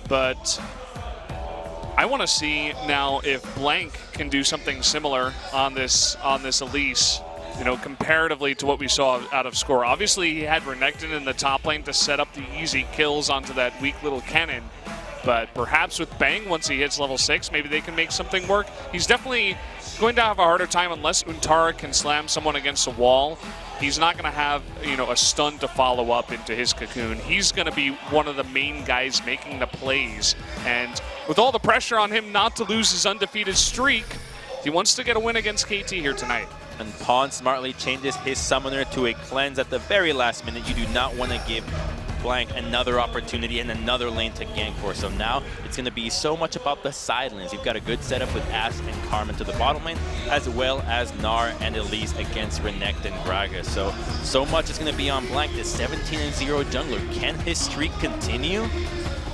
but I want to see now if Blank can do something similar on this Elise, you know, comparatively to what we saw out of Score. Obviously, he had Renekton in the top lane to set up the easy kills onto that weak little cannon, but perhaps with Bang, once he hits level 6, maybe they can make something work. He's definitely going to have a harder time unless Untara can slam someone against a wall. He's not going to have, you know, a stun to follow up into his cocoon. He's going to be one of the main guys making the plays. And with all the pressure on him not to lose his undefeated streak, he wants to get a win against KT here tonight. And Pawn smartly changes his summoner to a cleanse at the very last minute. You do not want to give Blank another opportunity and another lane to gank for. So now it's going to be so much about the side lanes. You've got a good setup with Ashe and Carmen to the bottom lane, as well as Gnar and Elise against Renekton and Gragas. So much is going to be on Blank. This 17-0 jungler. Can his streak continue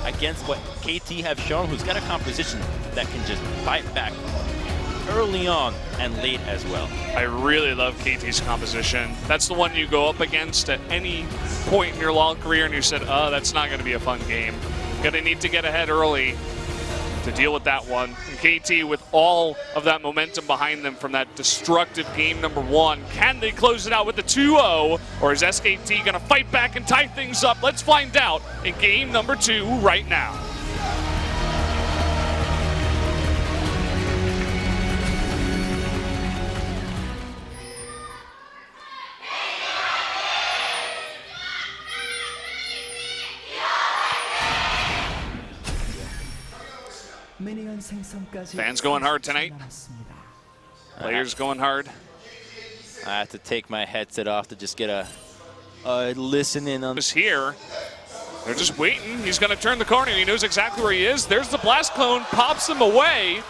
against what KT have shown, who's got a composition that can just fight back early on and late as well? I really love KT's composition. That's the one you go up against at any point in your long career and you said, oh, that's not going to be a fun game. Going to need to get ahead early to deal with that one. And KT, with all of that momentum behind them from that destructive game number 1, can they close it out with the 2-0? Or is SKT going to fight back and tie things up? Let's find out in game number 2 right now. Fans going hard tonight. Players going hard. I have to take my headset off to just get a listen in on this here. They're just waiting. He's going to turn the corner. He knows exactly where he is. There's the blast clone, pops him away.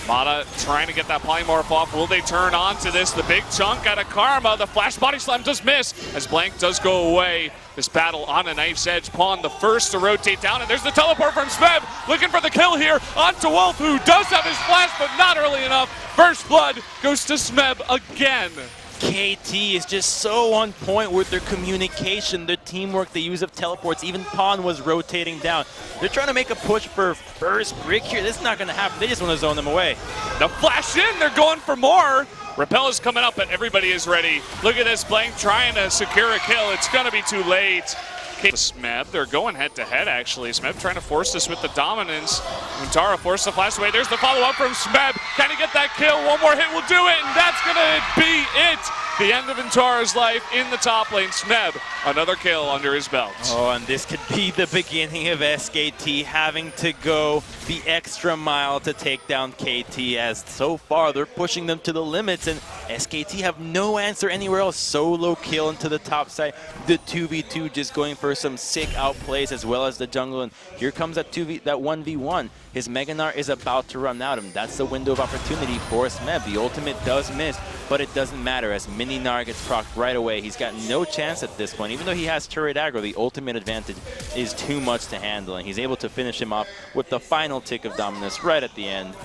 Mata trying to get that polymorph off. Will they turn on to this? The big chunk out of Karma. The flash body slam does miss as Blank does go away. This battle on a knife's edge. Pawn the first to rotate down, and there's the teleport from Smeb. Looking for the kill here onto Wolf, who does have his flash, but not early enough. First blood goes to Smeb again. KT is just so on point with their communication, their teamwork, the use of teleports. Even Pawn was rotating down. They're trying to make a push for first brick here. This is not going to happen. They just want to zone them away. The flash in. They're going for more. Repel is coming up, but everybody is ready. Look at this, Blank trying to secure a kill. It's going to be too late. Smeb, they're going head-to-head, actually. Smeb trying to force this with the dominance. Untara forced the flash away. There's the follow-up from Smeb. Can he get that kill? One more hit will do it, and that's going to be it. The end of Untara's life in the top lane. Smeb, another kill under his belt. Oh, and this could be the beginning of SKT having to go the extra mile to take down KT, as so far they're pushing them to the limits, and SKT have no answer anywhere else. Solo kill into the top side. The 2v2 just going for some sick outplays, as well as the jungle, and here comes that 1v1. His Mega Gnar is about to run out, and that's the window of opportunity for Smeb. The ultimate does miss, but it doesn't matter as Mini Gnar gets procced right away. He's got no chance at this point. Even though he has turret aggro, the ultimate advantage is too much to handle, and he's able to finish him off with the final tick of dominance right at the end.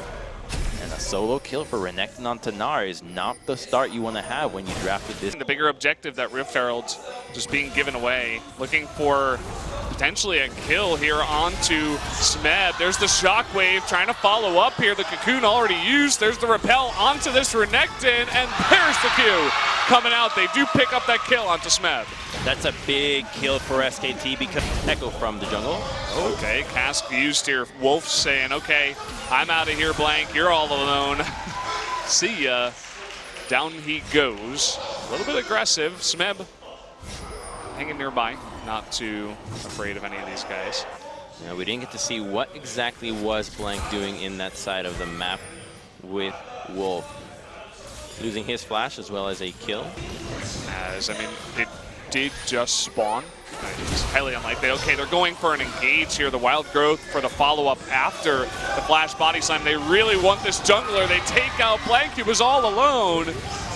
And a solo kill for Renekton onto Gnar is not the start you want to have when you drafted this. The bigger objective, that Rift Herald just being given away. Looking for potentially a kill here onto Smeb. There's the Shockwave trying to follow up here. The Cocoon already used. There's the Repel onto this Renekton, and there's the Q coming out. They do pick up that kill onto Smeb. That's a big kill for SKT because Echo from the jungle. Okay, Cask used here. Wolf saying, okay, I'm out of here, Blank. You're all alone. See ya. Down he goes. A little bit aggressive. Smeb hanging nearby. Not too afraid of any of these guys. Yeah, we didn't get to see what exactly was Blank doing in that side of the map with Wolf. Losing his flash as well as a kill. As, I mean, it did just spawn. It's highly unlikely. Okay, they're going for an engage here. The Wild Growth for the follow-up after the flash body slam. They really want this jungler. They take out Blank. He was all alone.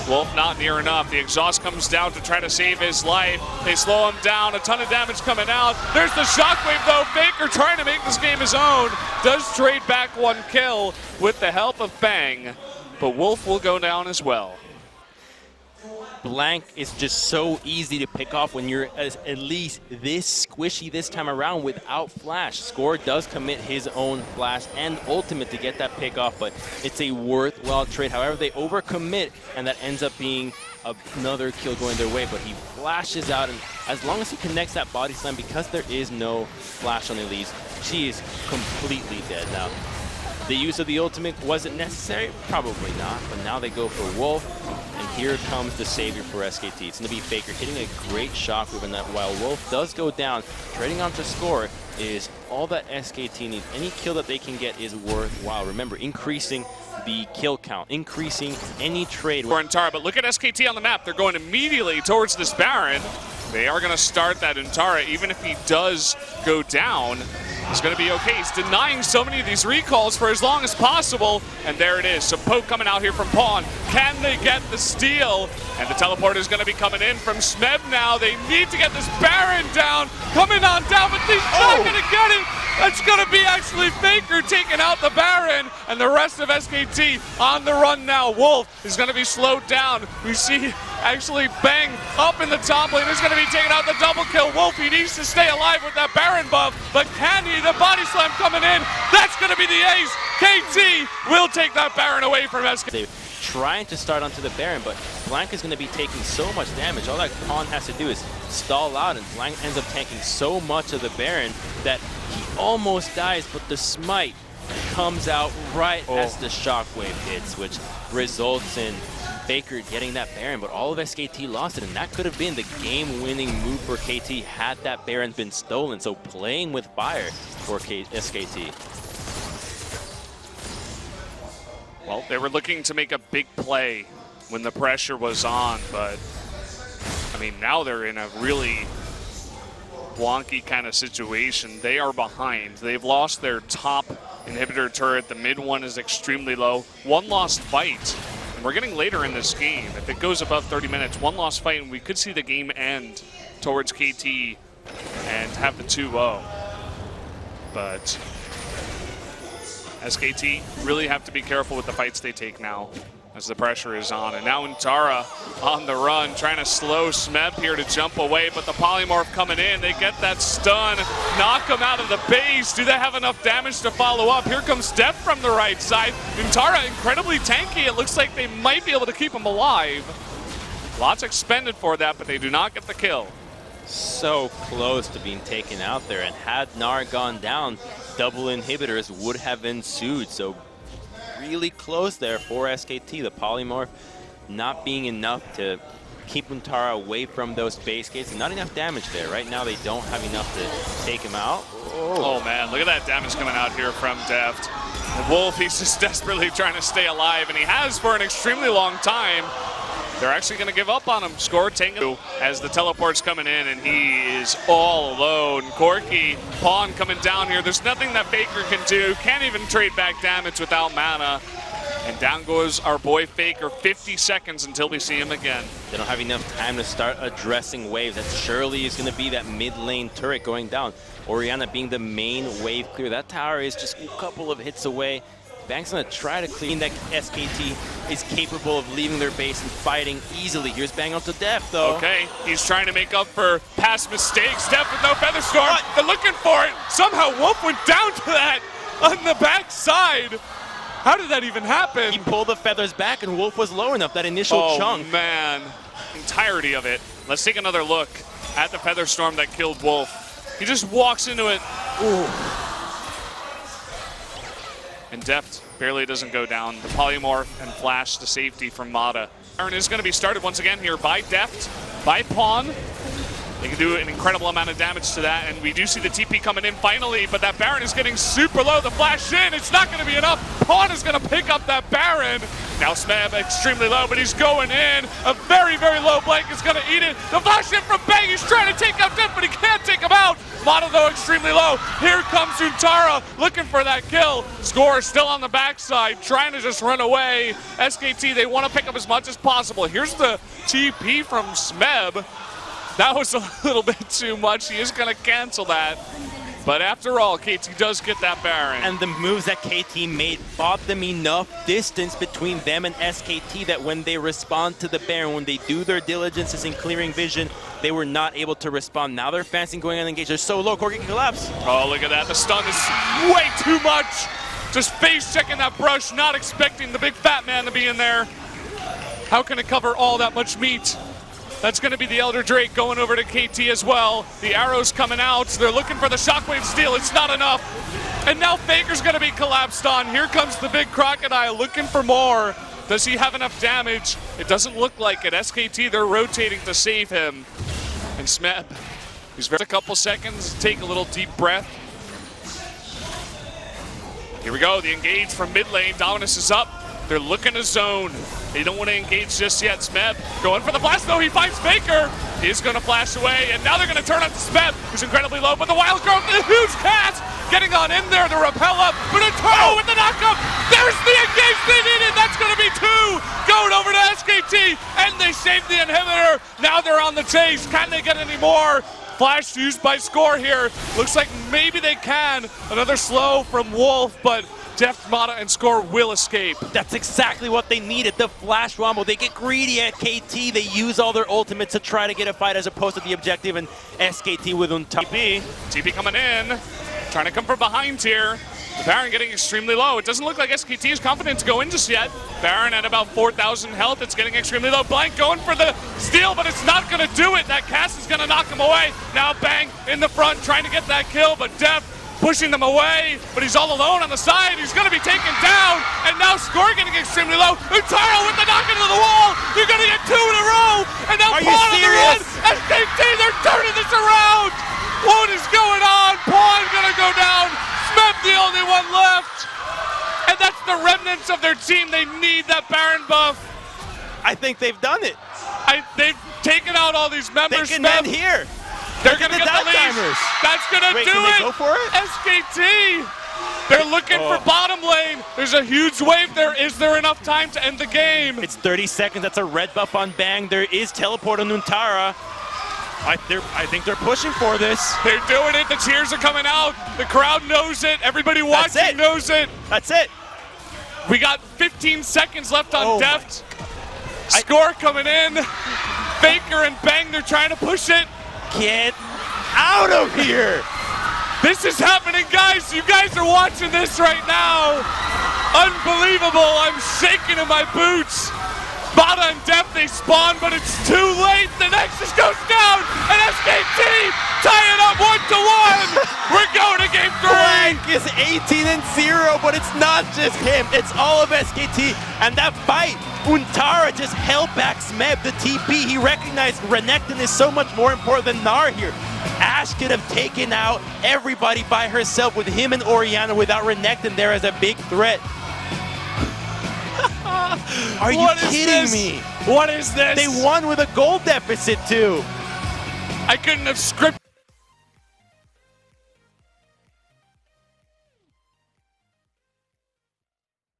Wolf not near enough. The exhaust comes down to try to save his life. They slow him down. A ton of damage coming out. There's the Shockwave, though. Faker trying to make this game his own. Does trade back one kill with the help of Bang. But Wolf will go down as well. Blank is just so easy to pick off when you're at least this squishy this time around without flash. Score does commit his own flash and ultimate to get that pick off, but it's a worthwhile trade. However, they overcommit, and that ends up being another kill going their way, but he flashes out, and as long as he connects that body slam, because there is no flash on Elise, she is completely dead. Now, the use of the ultimate, was it necessary? Probably not, but now they go for Wolf, and here comes the savior for SKT. It's going to be Faker hitting a great shockwave, and that while Wolf does go down, trading onto Score is all that SKT needs. Any kill that they can get is worthwhile. Remember, increasing the kill count, increasing any trade. For Untara, but look at SKT on the map. They're going immediately towards this Baron. They are going to start that Untara. Even if he does go down, it's going to be okay. He's denying so many of these recalls for as long as possible. And there it is. So Poke coming out here from Pawn. Can they get the steal? And the teleport is going to be coming in from Smeb now. They need to get this Baron down. Coming on down, but he's not going to get it. That's going to be actually Faker taking out the Baron. And the rest of SKT on the run now. Wolf is going to be slowed down. We see actually Bang up in the top lane. He's going to be taking out the double kill. Wolf, he needs to stay alive with that Baron buff. But can he? The body slam coming in. That's going to be the ace. KT will take that Baron away from SKT. Trying to start onto the Baron, but Blank is going to be taking so much damage. All that Pawn has to do is stall out, and Blank ends up tanking so much of the Baron that he almost dies, but the smite comes out right as the shockwave hits, which results in Faker getting that Baron, but all of SKT lost it, and that could have been the game-winning move for KT had that Baron been stolen. So playing with fire for SKT. Well, they were looking to make a big play when the pressure was on, but I mean, now they're in a really wonky kind of situation. They are behind. They've lost their top inhibitor turret. The mid one is extremely low. One lost fight. And we're getting later in this game. If it goes above 30 minutes, one lost fight, and we could see the game end towards KT and have the 2-0. But SKT really have to be careful with the fights they take now as the pressure is on. And now Untara on the run, trying to slow Smeb here to jump away, but the Polymorph coming in. They get that stun, knock him out of the base. Do they have enough damage to follow up? Here comes Def from the right side. Untara incredibly tanky. It looks like they might be able to keep him alive. Lots expended for that, but they do not get the kill. So close to being taken out there, and had Gnar gone down, double inhibitors would have ensued. So really close there for SKT. The Polymorph not being enough to keep Untara away from those base gates, and not enough damage there. Right now they don't have enough to take him out. Oh man, look at that damage coming out here from Deft. Wolf, he's just desperately trying to stay alive, and he has for an extremely long time. They're actually going to give up on him. Score taking as the teleport's coming in, and he is all alone. Corky, Pawn coming down here. There's nothing that Faker can do. Can't even trade back damage without mana. And down goes our boy Faker. 50 seconds until we see him again. They don't have enough time to start addressing waves. That surely is going to be that mid lane turret going down. Orianna being the main wave clear. That tower is just a couple of hits away. Bang's going to try to clean that. SKT is capable of leaving their base and fighting easily. Here's Bang onto Def, though. Okay, he's trying to make up for past mistakes. Def with no Feather Storm. They're looking for it. Somehow Wolf went down to that on the backside. How did that even happen? He pulled the feathers back, and Wolf was low enough, that initial chunk. Oh, man. Entirety of it. Let's take another look at the Feather Storm that killed Wolf. He just walks into it. Ooh. And Deft barely doesn't go down. The Polymorph and Flash to safety from Mata. Baron is going to be started once again here by Deft, by Pawn. They can do an incredible amount of damage to that, and we do see the TP coming in finally, but that Baron is getting super low. The flash in, it's not going to be enough. Pawn is going to pick up that Baron. Now Smeb extremely low, but he's going in. A very, very low Blank is going to eat it. The flash in from Bang, he's trying to take out Def, but he can't take him out. Mata, though, extremely low. Here comes Untara looking for that kill. Score still on the backside, trying to just run away. SKT, they want to pick up as much as possible. Here's the TP from Smeb. That was a little bit too much. He is going to cancel that. But after all, KT does get that Baron. And the moves that KT made bought them enough distance between them and SKT that when they respond to the Baron, when they do their diligences in clearing vision, they were not able to respond. Now they're fancying going on engage. They're so low, Corki can collapse. Oh, look at that. The stun is way too much. Just face checking that brush, not expecting the big fat man to be in there. How can it cover all that much meat? That's going to be the Elder Drake going over to KT as well. The arrow's coming out. They're looking for the shockwave steal. It's not enough. And now Faker's going to be collapsed on. Here comes the big crocodile looking for more. Does he have enough damage? It doesn't look like it. SKT, they're rotating to save him. And Smeb, he's a couple seconds. Take a little deep breath. Here we go. The engage from mid lane. Dominus is up. They're looking to zone. They don't want to engage just yet. Smeb going for the blast, though. He finds Faker. He's going to flash away, and now they're going to turn on to Smeb, who's incredibly low, but the wild growth, the huge cast getting on in there to repel up, but a toe with the knockup. There's the engage they needed. That's going to be two going over to SKT, and they saved the inhibitor. Now they're on the chase. Can they get any more? Flash used by Score here. Looks like maybe they can. Another slow from Wolf, but Deft, Mata, and Score will escape. That's exactly what they needed, the flash wombo. They get greedy at KT. They use all their ultimates to try to get a fight as opposed to the objective, and SKT with TP. TP coming in, trying to come from behind here. The Baron getting extremely low. It doesn't look like SKT is confident to go in just yet. Baron at about 4,000 health. It's getting extremely low. Blank going for the steal, but it's not going to do it. That cast is going to knock him away. Now Bang in the front trying to get that kill, but Deft pushing them away, but he's all alone on the side. He's going to be taken down, and now Score getting extremely low. Utaro with the knock into the wall. You're going to get two in a row, and now Pawn on the run. SKT, they're turning this around. What is going on? Pawn going to go down. Smeb the only one left, and that's the remnants of their team. They need that Baron buff. I think they've done it. They've taken out all these members. They can end here. They're going to get the lead. That's going to do it. Go for it? SKT. They're looking for bottom lane. There's a huge wave there. Is there enough time to end the game? It's 30 seconds. That's a red buff on Bang. There is teleport on Nuntara. I think they're pushing for this. They're doing it. The cheers are coming out. The crowd knows it. Everybody watching knows it. That's it. We got 15 seconds left on Deft. Score coming in. Faker and Bang, they're trying to push it. Get out of here! This is happening, guys. You guys are watching this right now. Unbelievable. I'm shaking in my boots. Mata and Deft, they spawn, but it's too late. The Nexus goes down, and SKT tie it up 1-1. We're going to game 3. Blank is 18-0, but it's not just him. It's all of SKT, and that fight, Untara just held back Smeb, the TP. He recognized Renekton is so much more important than Gnar here. Ashe could have taken out everybody by herself with him and Orianna without Renekton there as a big threat. Are you kidding me? What is this? They won with a goal deficit too. I couldn't have scripted